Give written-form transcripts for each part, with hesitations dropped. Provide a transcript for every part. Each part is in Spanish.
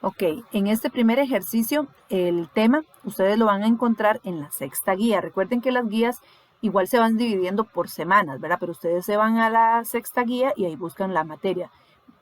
Ok, en este primer ejercicio, el tema, ustedes lo van a encontrar en la sexta guía. Recuerden que las guías igual se van dividiendo por semanas, ¿verdad? Pero ustedes se van a la sexta guía y ahí buscan la materia.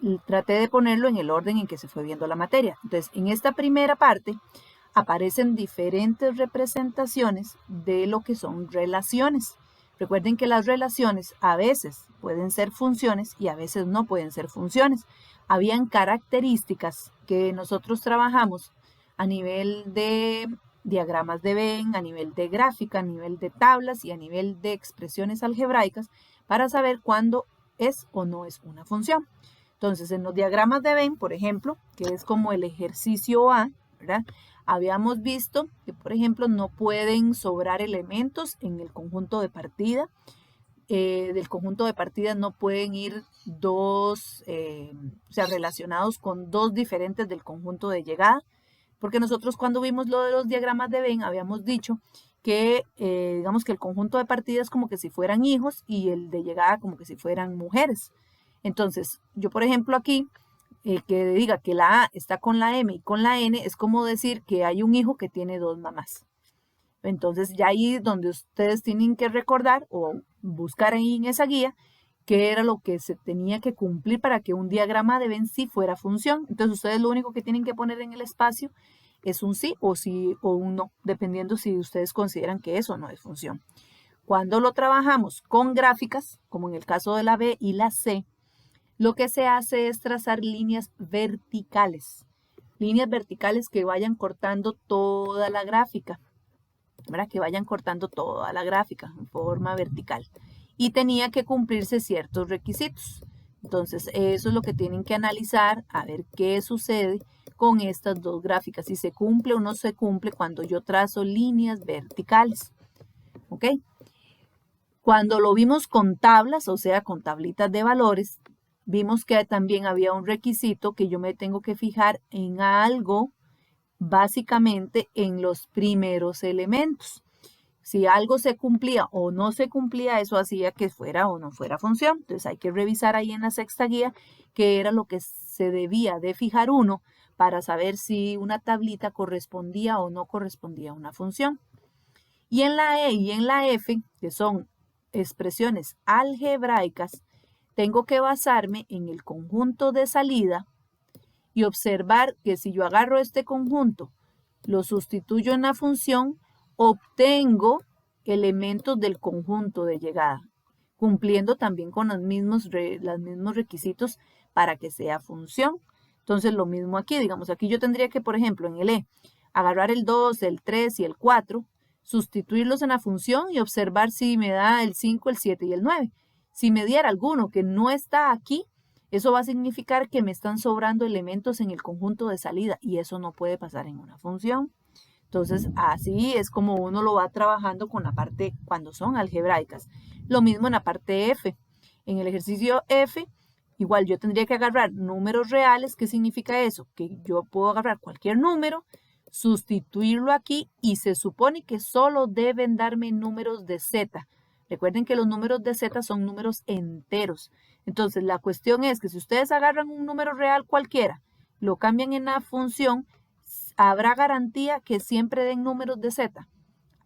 Y traté de ponerlo en el orden en que se fue viendo la materia. Entonces, en esta primera parte aparecen diferentes representaciones de lo que son relaciones. Recuerden que las relaciones a veces pueden ser funciones y a veces no pueden ser funciones. Habían características que nosotros trabajamos a nivel de diagramas de Venn, a nivel de gráfica, a nivel de tablas y a nivel de expresiones algebraicas para saber cuándo es o no es una función. Entonces, en los diagramas de Venn, por ejemplo, que es como el ejercicio A, ¿verdad? Habíamos visto que, por ejemplo, no pueden sobrar elementos en el conjunto de partida. Del conjunto de partidas no pueden ir dos, o sea, relacionados con dos diferentes del conjunto de llegada, porque nosotros cuando vimos lo de los diagramas de Venn habíamos dicho que, digamos que el conjunto de partidas es como que si fueran hijos y el de llegada como que si fueran mujeres. Entonces, yo por ejemplo aquí, que diga que la A está con la M y con la N, es como decir que hay un hijo que tiene dos mamás. Entonces ya ahí donde ustedes tienen que recordar o buscar ahí en esa guía qué era lo que se tenía que cumplir para que un diagrama de Venn sí fuera función. Entonces ustedes lo único que tienen que poner en el espacio es un sí o un no, dependiendo si ustedes consideran que eso no es función. Cuando lo trabajamos con gráficas, como en el caso de la B y la C, lo que se hace es trazar líneas verticales. Líneas verticales que vayan cortando toda la gráfica. ¿Verdad? Que vayan cortando toda la gráfica en forma vertical. Y tenía que cumplirse ciertos requisitos. Entonces, eso es lo que tienen que analizar, a ver qué sucede con estas dos gráficas, si se cumple o no se cumple cuando yo trazo líneas verticales. ¿Ok? Cuando lo vimos con tablas, o sea, con tablitas de valores, vimos que también había un requisito que yo me tengo que fijar en algo, básicamente en los primeros elementos. Si algo se cumplía o no se cumplía, eso hacía que fuera o no fuera función. Entonces hay que revisar ahí en la sexta guía qué era lo que se debía de fijar uno para saber si una tablita correspondía o no correspondía a una función. Y en la E y en la F, que son expresiones algebraicas, tengo que basarme en el conjunto de salida y observar que si yo agarro este conjunto, lo sustituyo en la función, obtengo elementos del conjunto de llegada, cumpliendo también con los mismos requisitos para que sea función. Entonces, lo mismo aquí, digamos, aquí yo tendría que, por ejemplo, en el E, agarrar el 2, el 3 y el 4, sustituirlos en la función y observar si me da el 5, el 7 y el 9. Si me diera alguno que no está aquí, eso va a significar que me están sobrando elementos en el conjunto de salida y eso no puede pasar en una función. Entonces, así es como uno lo va trabajando con la parte cuando son algebraicas. Lo mismo en la parte F. En el ejercicio F, igual yo tendría que agarrar números reales. ¿Qué significa eso? Que yo puedo agarrar cualquier número, sustituirlo aquí y se supone que solo deben darme números de Z. Recuerden que los números de Z son números enteros. Entonces, la cuestión es que si ustedes agarran un número real cualquiera, lo cambian en la función, ¿habrá garantía que siempre den números de Z?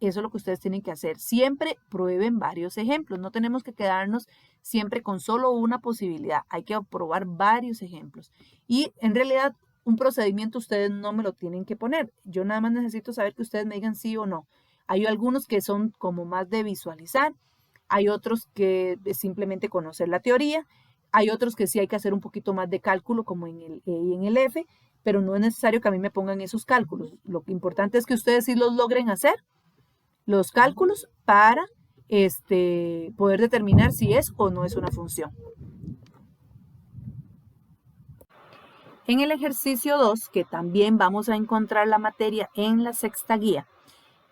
Eso es lo que ustedes tienen que hacer. Siempre prueben varios ejemplos. No tenemos que quedarnos siempre con solo una posibilidad. Hay que probar varios ejemplos. Y en realidad, un procedimiento ustedes no me lo tienen que poner. Yo nada más necesito saber que ustedes me digan sí o no. Hay algunos que son como más de visualizar. Hay otros que es simplemente conocer la teoría. Hay otros que sí hay que hacer un poquito más de cálculo, como en el E y en el F, pero no es necesario que a mí me pongan esos cálculos. Lo importante es que ustedes sí los logren hacer, los cálculos, para poder determinar si es o no es una función. En el ejercicio 2, que también vamos a encontrar la materia en la sexta guía,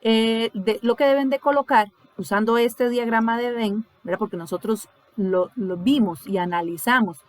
lo que deben de colocar usando este diagrama de Venn, ¿verdad? Porque nosotros lo vimos y analizamos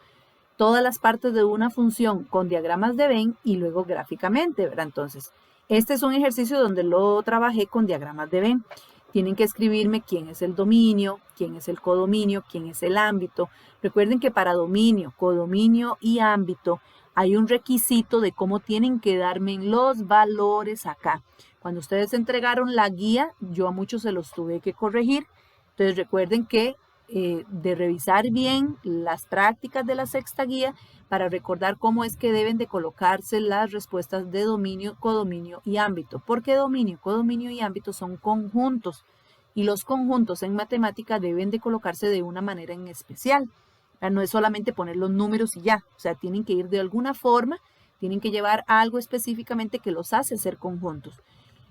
todas las partes de una función con diagramas de Venn y luego gráficamente, ¿verdad? Entonces, este es un ejercicio donde lo trabajé con diagramas de Venn. Tienen que escribirme quién es el dominio, quién es el codominio, quién es el ámbito. Recuerden que para dominio, codominio y ámbito hay un requisito de cómo tienen que darme los valores acá. Cuando ustedes entregaron la guía, yo a muchos se los tuve que corregir. Entonces recuerden que de revisar bien las prácticas de la sexta guía para recordar cómo es que deben de colocarse las respuestas de dominio, codominio y ámbito. Porque dominio, codominio y ámbito son conjuntos y los conjuntos en matemática deben de colocarse de una manera en especial. No es solamente poner los números y ya, o sea, tienen que ir de alguna forma, tienen que llevar algo específicamente que los hace ser conjuntos.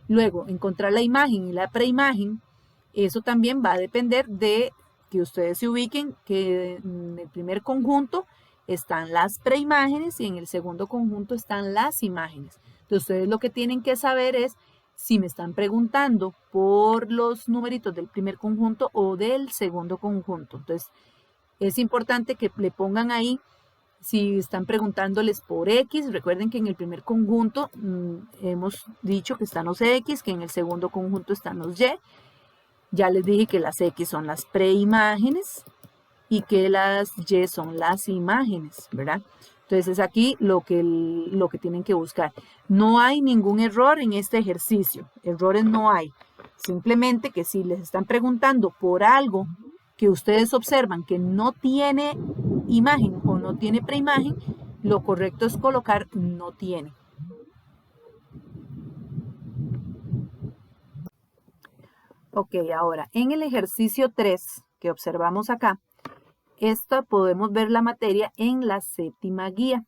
Luego, encontrar la imagen y la preimagen, eso también va a depender de que ustedes se ubiquen que en el primer conjunto están las preimágenes y en el segundo conjunto están las imágenes. Entonces, ustedes lo que tienen que saber es si me están preguntando por los numeritos del primer conjunto o del segundo conjunto. Entonces, es importante que le pongan ahí, si están preguntándoles por X, recuerden que en el primer conjunto hemos dicho que están los X, que en el segundo conjunto están los Y. Ya les dije que las X son las preimágenes y que las Y son las imágenes, ¿verdad? Entonces es aquí lo que tienen que buscar. No hay ningún error en este ejercicio, errores no hay. Simplemente que si les están preguntando por algo que ustedes observan que no tiene imagen o no tiene preimagen, lo correcto es colocar no tiene. Ok, ahora en el ejercicio 3 que observamos acá, esta podemos ver la materia en la séptima guía.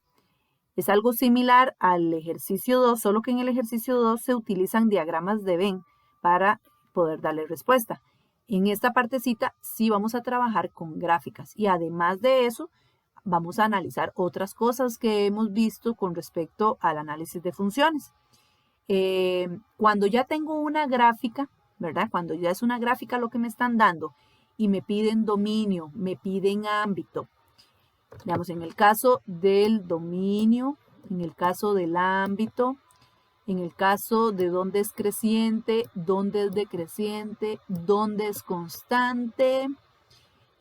Es algo similar al ejercicio 2, solo que en el ejercicio 2 se utilizan diagramas de Venn para poder darle respuesta. En esta partecita sí vamos a trabajar con gráficas y además de eso vamos a analizar otras cosas que hemos visto con respecto al análisis de funciones. Cuando ya tengo una gráfica, ¿verdad? Cuando ya es una gráfica lo que me están dando y me piden dominio, me piden ámbito. Veamos, en el caso del dominio, en el caso del ámbito, en el caso de dónde es creciente, dónde es decreciente, dónde es constante.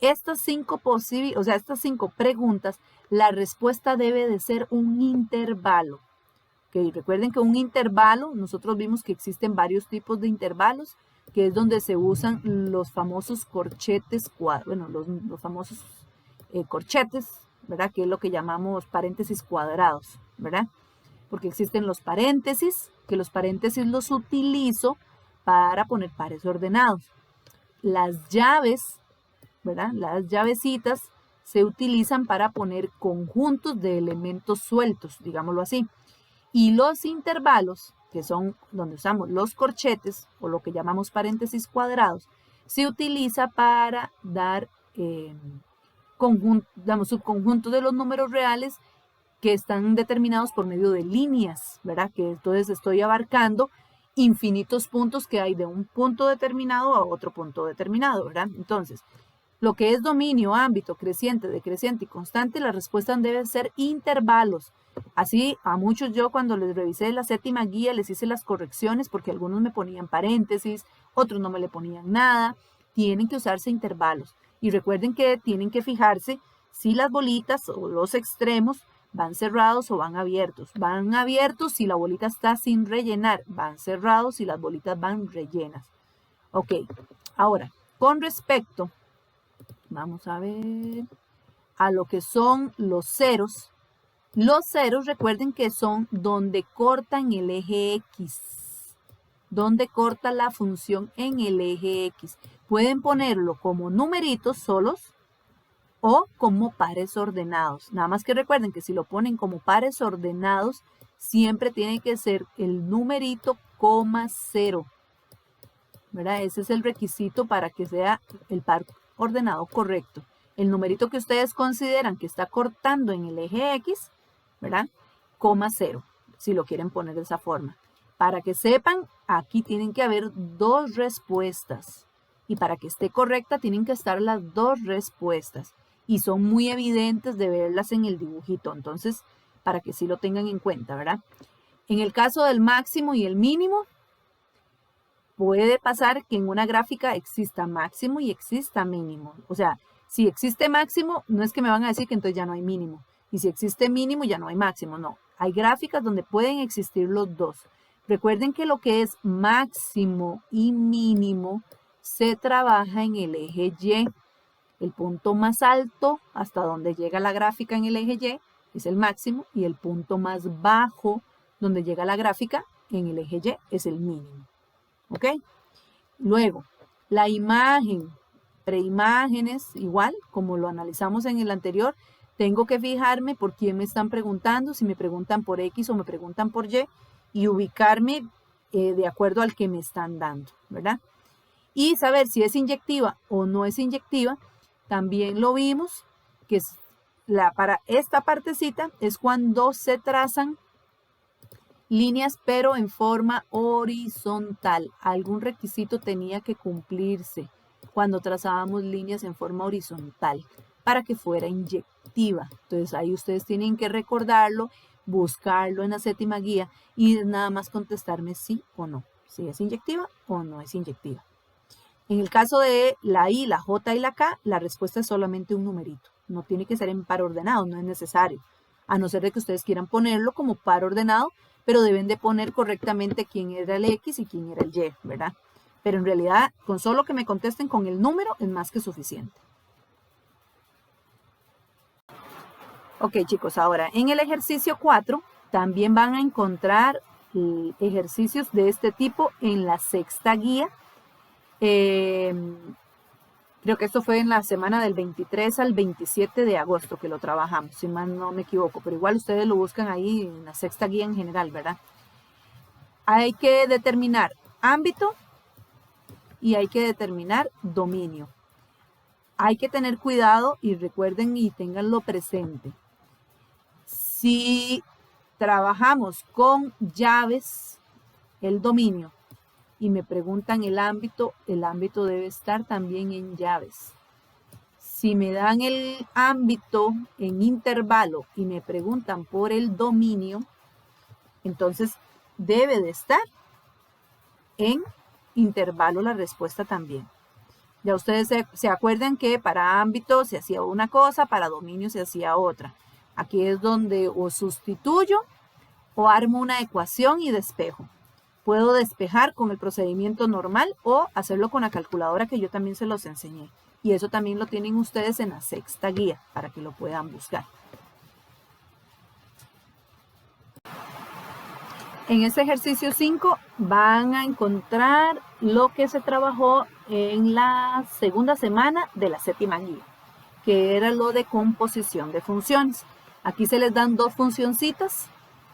Estas cinco preguntas, la respuesta debe de ser un intervalo. Okay, recuerden que un intervalo, nosotros vimos que existen varios tipos de intervalos, que es donde se usan los famosos corchetes, los famosos corchetes, ¿verdad? Que es lo que llamamos paréntesis cuadrados, ¿verdad? Porque existen los paréntesis, que los paréntesis los utilizo para poner pares ordenados. Las llaves, ¿verdad? Las llavecitas se utilizan para poner conjuntos de elementos sueltos, digámoslo así. Y los intervalos, que son donde usamos los corchetes o lo que llamamos paréntesis cuadrados, se utiliza para dar subconjuntos de los números reales que están determinados por medio de líneas, ¿verdad? Que entonces estoy abarcando infinitos puntos que hay de un punto determinado a otro punto determinado, ¿verdad? Entonces, lo que es dominio, ámbito, creciente, decreciente y constante, la respuesta debe ser intervalos. Así, a muchos yo cuando les revisé la séptima guía les hice las correcciones porque algunos me ponían paréntesis, otros no me le ponían nada. Tienen que usarse intervalos. Y recuerden que tienen que fijarse si las bolitas o los extremos van cerrados o van abiertos. Van abiertos si la bolita está sin rellenar. Van cerrados si las bolitas van rellenas. Ok, ahora, con respecto, vamos a ver, a lo que son los ceros. Los ceros, recuerden que son donde cortan el eje X. Donde corta la función en el eje X. Pueden ponerlo como numeritos solos o como pares ordenados. Nada más que recuerden que si lo ponen como pares ordenados, siempre tiene que ser el numerito coma 0. ¿Verdad? Ese es el requisito para que sea el par ordenado correcto. El numerito que ustedes consideran que está cortando en el eje X, ¿verdad? Coma 0, si lo quieren poner de esa forma. Para que sepan, aquí tienen que haber dos respuestas. Y para que esté correcta, tienen que estar las dos respuestas. Y son muy evidentes de verlas en el dibujito. Entonces, para que sí lo tengan en cuenta, ¿verdad? En el caso del máximo y el mínimo, puede pasar que en una gráfica exista máximo y exista mínimo. O sea, si existe máximo, no es que me van a decir que entonces ya no hay mínimo. Y si existe mínimo, ya no hay máximo. No, hay gráficas donde pueden existir los dos. Recuerden que lo que es máximo y mínimo se trabaja en el eje Y. El punto más alto hasta donde llega la gráfica en el eje Y es el máximo y el punto más bajo donde llega la gráfica en el eje Y es el mínimo. ¿Ok? Luego, la imagen, preimágenes, igual como lo analizamos en el anterior, tengo que fijarme por quién me están preguntando, si me preguntan por X o me preguntan por y ubicarme de acuerdo al que me están dando, ¿verdad? Y saber si es inyectiva o no es inyectiva, también lo vimos, que es para esta partecita es cuando se trazan líneas pero en forma horizontal. Algún requisito tenía que cumplirse cuando trazábamos líneas en forma horizontal para que fuera inyectiva. Entonces ahí ustedes tienen que recordarlo, buscarlo en la séptima guía y nada más contestarme sí o no, si es inyectiva o no es inyectiva. En el caso de la I, la J y la K, la respuesta es solamente un numerito. No tiene que ser en par ordenado, no es necesario. A no ser de que ustedes quieran ponerlo como par ordenado, pero deben de poner correctamente quién era el X y quién era el Y, ¿verdad? Pero en realidad, con solo que me contesten con el número es más que suficiente. Ok, chicos, ahora en el ejercicio 4 también van a encontrar ejercicios de este tipo en la sexta guía. Creo que esto fue en la semana del 23 al 27 de agosto que lo trabajamos, si mal no me equivoco, pero igual ustedes lo buscan ahí en la sexta guía en general, ¿verdad? Hay que determinar ámbito y hay que determinar dominio. Hay que tener cuidado y recuerden y tenganlo presente. Si trabajamos con llaves, el dominio, y me preguntan el ámbito debe estar también en llaves. Si me dan el ámbito en intervalo y me preguntan por el dominio, entonces debe de estar en intervalo la respuesta también. Ya ustedes se acuerdan que para ámbito se hacía una cosa, para dominio se hacía otra. Aquí es donde o sustituyo o armo una ecuación y despejo. Puedo despejar con el procedimiento normal o hacerlo con la calculadora que yo también se los enseñé. Y eso también lo tienen ustedes en la sexta guía para que lo puedan buscar. En este ejercicio 5 van a encontrar lo que se trabajó en la segunda semana de la séptima guía, que era lo de composición de funciones. Aquí se les dan dos funcioncitas.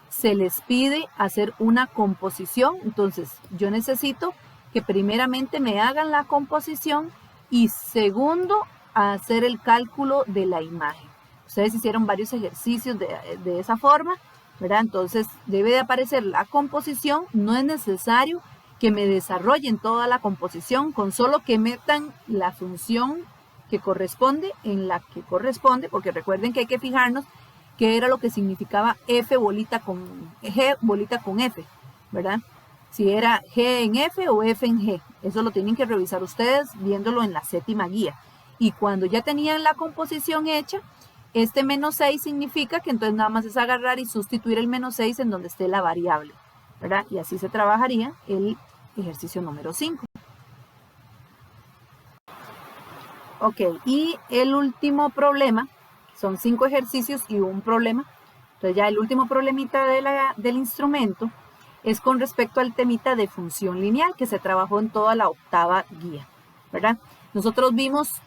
Se les pide hacer una composición, entonces yo necesito que primeramente me hagan la composición y segundo hacer el cálculo de la imagen. Ustedes hicieron varios ejercicios de esa forma, ¿verdad? Entonces debe de aparecer la composición, no es necesario que me desarrollen toda la composición, con solo que metan la función que corresponde en la que corresponde, porque recuerden que hay que fijarnos qué era lo que significaba F bolita con G bolita con F, ¿verdad? Si era G en F o F en G. Eso lo tienen que revisar ustedes viéndolo en la séptima guía. Y cuando ya tenían la composición hecha, este menos 6 significa que entonces nada más es agarrar y sustituir el menos 6 en donde esté la variable, ¿verdad? Y así se trabajaría el ejercicio número 5. Ok, y el último problema. Son 5 ejercicios y un problema. Entonces ya el último problemita del instrumento es con respecto al temita de función lineal que se trabajó en toda la octava guía, ¿verdad? Nosotros vimos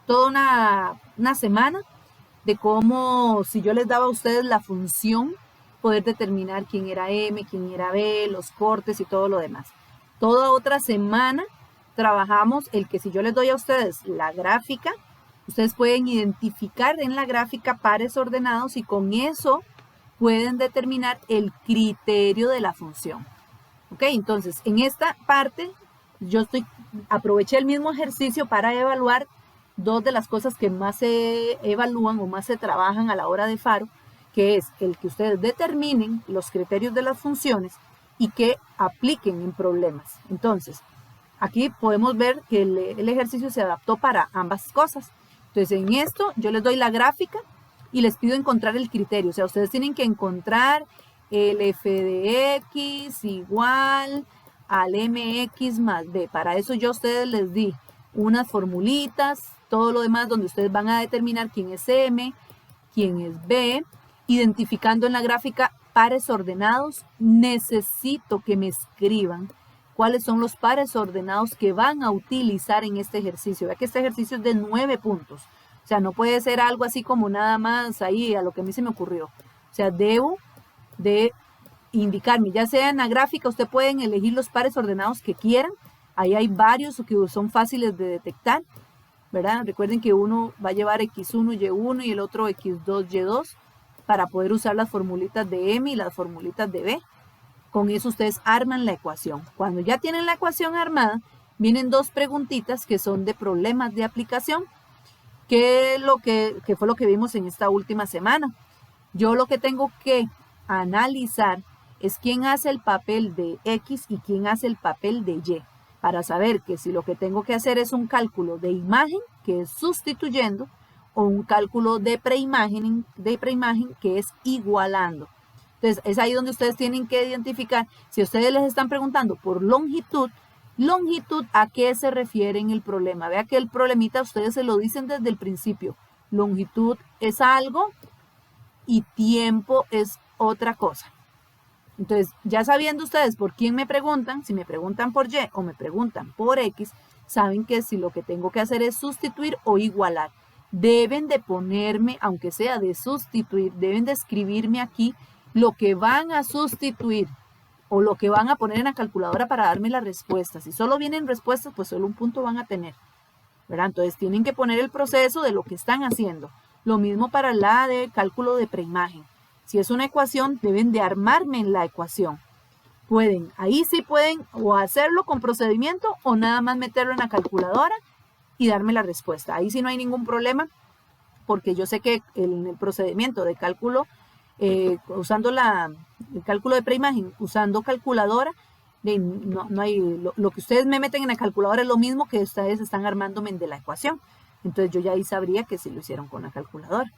toda una semana de cómo si yo les daba a ustedes la función, poder determinar quién era M, quién era B, los cortes y todo lo demás. Toda otra semana trabajamos el que si yo les doy a ustedes la gráfica, ustedes pueden identificar en la gráfica pares ordenados y con eso pueden determinar el criterio de la función. ¿Ok? Entonces, en esta parte yo aproveché el mismo ejercicio para evaluar dos de las cosas que más se evalúan o más se trabajan a la hora de Faro, que es el que ustedes determinen los criterios de las funciones y que apliquen en problemas. Entonces, aquí podemos ver que el ejercicio se adaptó para ambas cosas. Entonces en esto yo les doy la gráfica y les pido encontrar el criterio. O sea, ustedes tienen que encontrar el f de x igual al mx más b. Para eso yo a ustedes les di unas formulitas, todo lo demás donde ustedes van a determinar quién es m, quién es b, identificando en la gráfica pares ordenados. Necesito que me escriban cuáles son los pares ordenados que van a utilizar en este ejercicio. Vea que este ejercicio es de 9 puntos. O sea, no puede ser algo así como nada más ahí a lo que a mí se me ocurrió. O sea, debo de indicarme, ya sea en la gráfica, ustedes pueden elegir los pares ordenados que quieran. Ahí hay varios que son fáciles de detectar, ¿verdad? Recuerden que uno va a llevar x1, y1 y el otro x2, y2 para poder usar las formulitas de m y las formulitas de b. Con eso ustedes arman la ecuación. Cuando ya tienen la ecuación armada, vienen dos preguntitas que son de problemas de aplicación, que fue lo que vimos en esta última semana. Yo lo que tengo que analizar es quién hace el papel de X y quién hace el papel de Y, para saber que si lo que tengo que hacer es un cálculo de imagen, que es sustituyendo, o un cálculo de preimagen, que es igualando. Entonces, es ahí donde ustedes tienen que identificar, si ustedes les están preguntando por longitud, ¿a qué se refiere en el problema? Vea que el problemita ustedes se lo dicen desde el principio. Longitud es algo y tiempo es otra cosa. Entonces, ya sabiendo ustedes por quién me preguntan, si me preguntan por Y o me preguntan por X, saben que si lo que tengo que hacer es sustituir o igualar, deben de ponerme, aunque sea de sustituir, deben de escribirme aquí lo que van a sustituir o lo que van a poner en la calculadora para darme la respuesta. Si solo vienen respuestas, pues solo un punto van a tener, ¿verdad? Entonces tienen que poner el proceso de lo que están haciendo. Lo mismo para la de cálculo de preimagen. Si es una ecuación, deben de armarme en la ecuación. Ahí sí pueden o hacerlo con procedimiento o nada más meterlo en la calculadora y darme la respuesta. Ahí sí no hay ningún problema, porque yo sé que en el procedimiento de cálculo, usando el cálculo de preimagen, usando calculadora, no hay, lo que ustedes me meten en la calculadora es lo mismo que ustedes están armándome de la ecuación. Entonces yo ya ahí sabría que sí lo hicieron con la calculadora.